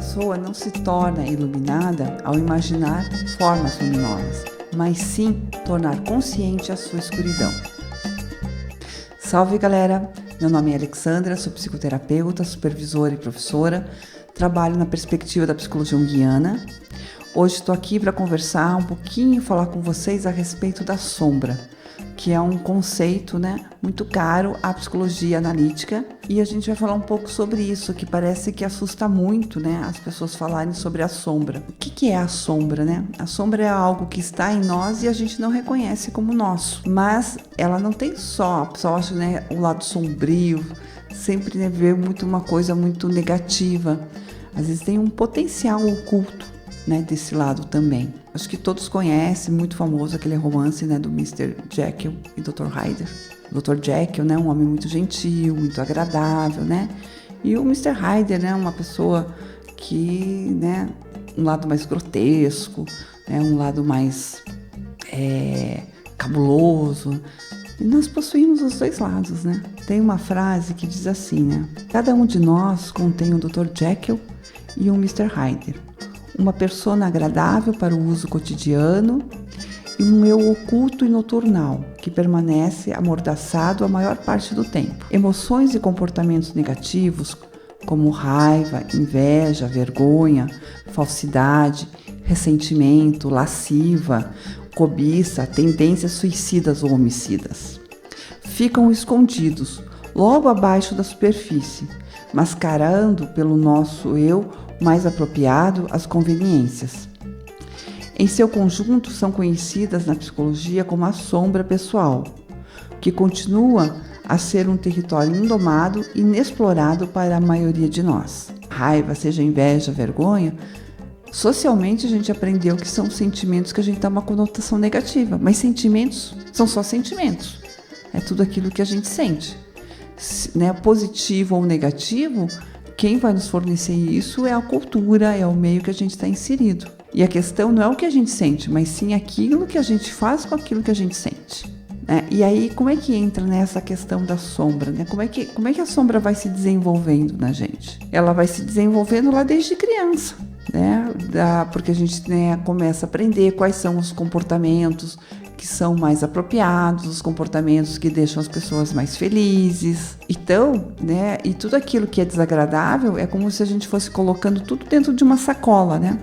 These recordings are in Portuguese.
pessoa não se torna iluminada ao imaginar formas luminosas, mas sim tornar consciente a sua escuridão. Salve galera, meu nome é Alexandra, sou psicoterapeuta, supervisora e professora, trabalho na perspectiva da psicologia junguiana. Hoje estou aqui para conversar um pouquinho, falar com vocês a respeito da sombra, que é um conceito, muito caro à psicologia analítica, e a gente vai falar um pouco sobre isso, que parece que assusta muito, as pessoas falarem sobre a sombra. O que é a sombra, A sombra é algo que está em nós e a gente não reconhece como nosso, mas ela não tem só, acha, o lado sombrio, sempre vê muito uma coisa muito negativa, às vezes tem um potencial oculto, desse lado também. Acho que todos conhecem, muito famoso, aquele romance, do Mr. Jekyll e Dr. Hyde. O Dr. Jekyll, um homem muito gentil, muito agradável, E o Mr. Hyde, uma pessoa que, um lado mais grotesco, um lado mais cabuloso. E nós possuímos os dois lados, Tem uma frase que diz assim, cada um de nós contém um Dr. Jekyll e um Mr. Hyde. Uma persona agradável para o uso cotidiano e um eu oculto e noturnal, que permanece amordaçado a maior parte do tempo. Emoções e comportamentos negativos, como raiva, inveja, vergonha, falsidade, ressentimento, lasciva, cobiça, tendências suicidas ou homicidas, ficam escondidos logo abaixo da superfície, mascarando pelo nosso eu mais apropriado às conveniências. Em seu conjunto, são conhecidas na psicologia como a sombra pessoal, que continua a ser um território indomado e inexplorado para a maioria de nós. Raiva, seja inveja, vergonha, socialmente a gente aprendeu que são sentimentos que a gente dá uma conotação negativa, mas sentimentos são só sentimentos. É tudo aquilo que a gente sente. Positivo ou negativo, quem vai nos fornecer isso é a cultura, é o meio que a gente está inserido. E a questão não é o que a gente sente, mas sim aquilo que a gente faz com aquilo que a gente sente. E aí, como é que entra nessa questão da sombra? Como é que a sombra vai se desenvolvendo na gente? Ela vai se desenvolvendo lá desde criança, porque a gente começa a aprender quais são os comportamentos que são mais apropriados, os comportamentos que deixam as pessoas mais felizes. Então, e tudo aquilo que é desagradável é como se a gente fosse colocando tudo dentro de uma sacola,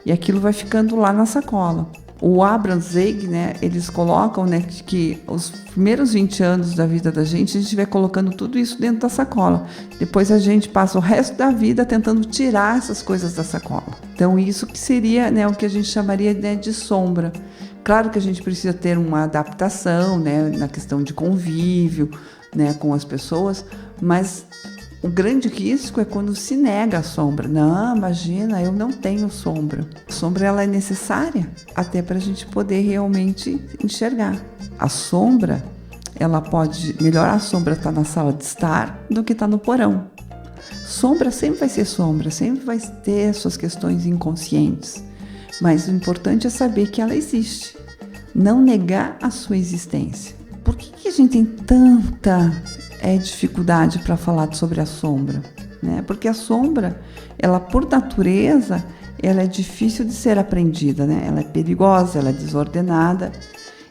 E aquilo vai ficando lá na sacola. O Abraham Zweig, eles colocam, que os primeiros 20 anos da vida da gente, a gente vai colocando tudo isso dentro da sacola. Depois a gente passa o resto da vida tentando tirar essas coisas da sacola. Então isso que seria, o que a gente chamaria, de sombra. Claro que a gente precisa ter uma adaptação, na questão de convívio, com as pessoas, mas o grande risco é quando se nega a sombra. Não, imagina, eu não tenho sombra. A sombra ela é necessária até para a gente poder realmente enxergar. A sombra, melhor a sombra estar na sala de estar do que estar no porão. Sombra sempre vai ser sombra, sempre vai ter suas questões inconscientes. Mas o importante é saber que ela existe, não negar a sua existência. Por que a gente tem tanta dificuldade para falar sobre a sombra? Porque a sombra, ela por natureza, ela é difícil de ser aprendida, Ela é perigosa, ela é desordenada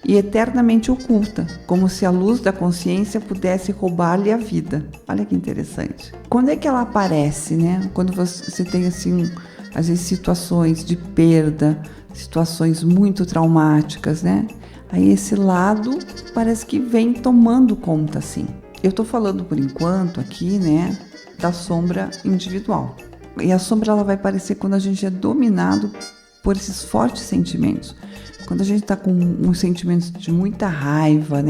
e eternamente oculta, como se a luz da consciência pudesse roubar-lhe a vida. Olha que interessante. Quando é que ela aparece, Quando você tem assim, às vezes situações de perda, situações muito traumáticas, Aí esse lado parece que vem tomando conta, assim. Eu tô falando por enquanto aqui, da sombra individual. E a sombra ela vai aparecer quando a gente é dominado por esses fortes sentimentos. Quando a gente tá com uns sentimentos de muita raiva,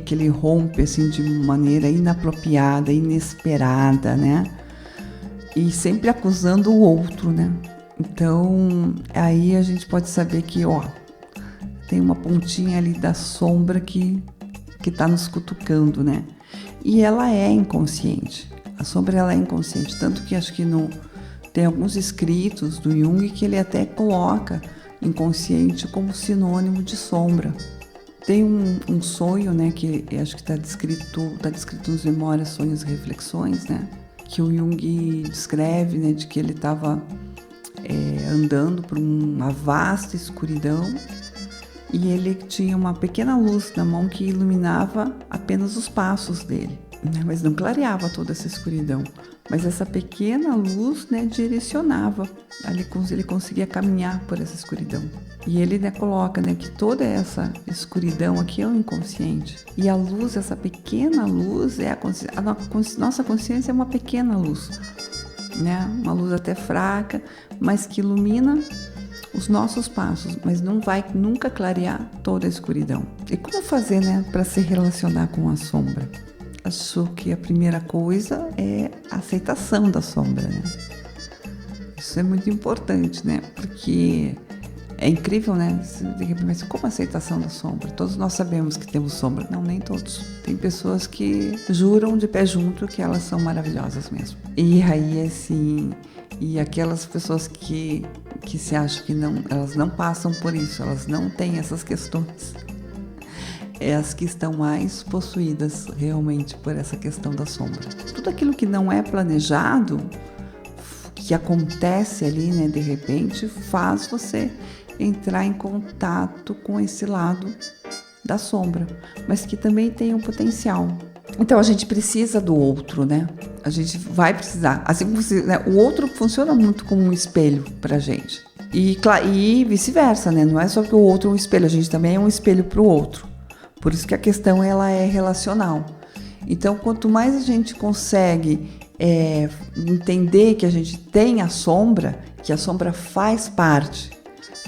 que ele rompe assim de maneira inapropriada, inesperada, E sempre acusando o outro, Então, aí a gente pode saber que, tem uma pontinha ali da sombra que tá nos cutucando, E ela é inconsciente. A sombra, ela é inconsciente. Tanto que acho que tem alguns escritos do Jung que ele até coloca inconsciente como sinônimo de sombra. Tem um sonho, que acho que está descrito nos Memórias, Sonhos e Reflexões, que o Jung descreve, né, de que ele estava andando por uma vasta escuridão e ele tinha uma pequena luz na mão que iluminava apenas os passos dele, né, mas não clareava toda essa escuridão. Mas essa pequena luz, né, direcionava, ele conseguia caminhar por essa escuridão. E ele, né, coloca, né, que toda essa escuridão aqui é o inconsciente. E a luz, essa pequena luz, nossa consciência é uma pequena luz, né? Uma luz até fraca, mas que ilumina os nossos passos, mas não vai nunca clarear toda a escuridão. E como fazer, né, para se relacionar com a sombra? Acho que a primeira coisa é a aceitação da sombra, né? Isso é muito importante, né? Porque é incrível, né? Mas como a aceitação da sombra? Todos nós sabemos que temos sombra. Não, nem todos. Tem pessoas que juram de pé junto que elas são maravilhosas mesmo. E aí, assim... E aquelas pessoas que se acham que não, elas não passam por isso, elas não têm essas questões. É as que estão mais possuídas realmente por essa questão da sombra. Tudo aquilo que não é planejado, que acontece ali, né, de repente, faz você entrar em contato com esse lado da sombra, mas que também tem um potencial. Então a gente precisa do outro, né? A gente vai precisar. Assim como né, o outro funciona muito como um espelho pra gente. E vice-versa, né? Não é só que o outro é um espelho, a gente também é um espelho pro outro. Por isso que a questão ela é relacional. Então, quanto mais a gente consegue entender que a gente tem a sombra, que a sombra faz parte,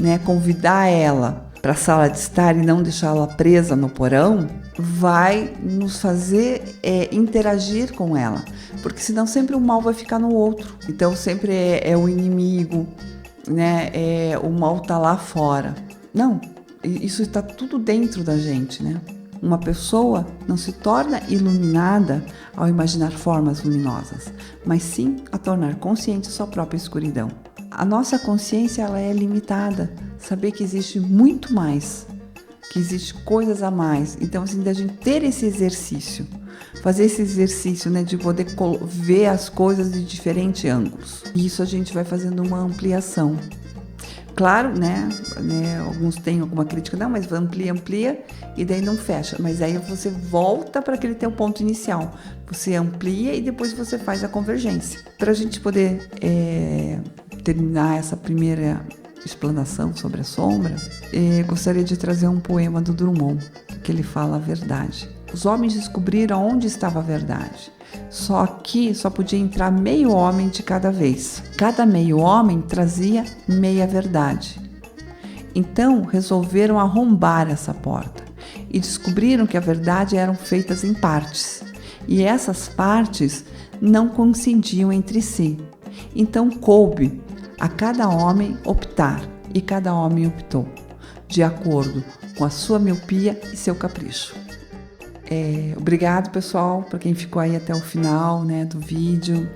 né? Convidar ela para a sala de estar e não deixá-la presa no porão, vai nos fazer interagir com ela. Porque senão sempre o mal vai ficar no outro. Então sempre é o inimigo, né? O mal está lá fora. Não. Isso está tudo dentro da gente, né? Uma pessoa não se torna iluminada ao imaginar formas luminosas, mas sim a tornar consciente sua própria escuridão. A nossa consciência ela é limitada. Saber que existe muito mais, que existe coisas a mais. Então, assim, da gente ter esse exercício, fazer esse exercício, né, de poder ver as coisas de diferentes ângulos. E isso a gente vai fazendo uma ampliação. Claro, né, alguns têm alguma crítica, não, mas amplia e daí não fecha. Mas aí você volta para aquele teu ponto inicial. Você amplia e depois você faz a convergência. Para a gente poder terminar essa primeira explanação sobre a sombra, gostaria de trazer um poema do Drummond, que ele fala a verdade. Os homens descobriram onde estava a verdade. Só que só podia entrar meio homem de cada vez. Cada meio homem trazia meia verdade. Então resolveram arrombar essa porta e descobriram que a verdade eram feitas em partes. E essas partes não coincidiam entre si. Então coube a cada homem optar, e cada homem optou, de acordo com a sua miopia e seu capricho. Obrigado, pessoal, para quem ficou aí até o final, né, do vídeo.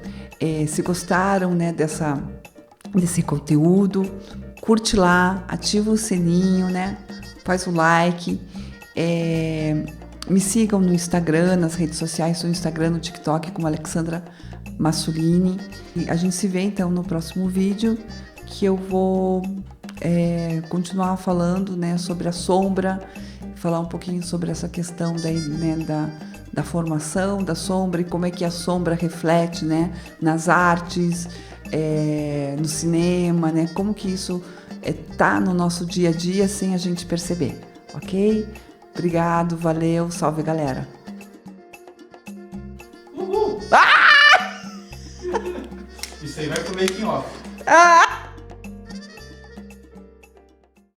Se gostaram, né, desse conteúdo, curte lá, ativa o sininho, né, faz o like. Me sigam no Instagram, nas redes sociais, no Instagram, no TikTok, como Alexandra Massulini. E a gente se vê então no próximo vídeo, que eu vou continuar falando, né, sobre a sombra, falar um pouquinho sobre essa questão daí, né, da formação da sombra e como é que a sombra reflete, né, nas artes, no cinema, né, como que isso tá no nosso dia a dia sem a gente perceber, ok? Obrigado, valeu, salve galera! Uhul! Ah! Isso aí vai pro making off.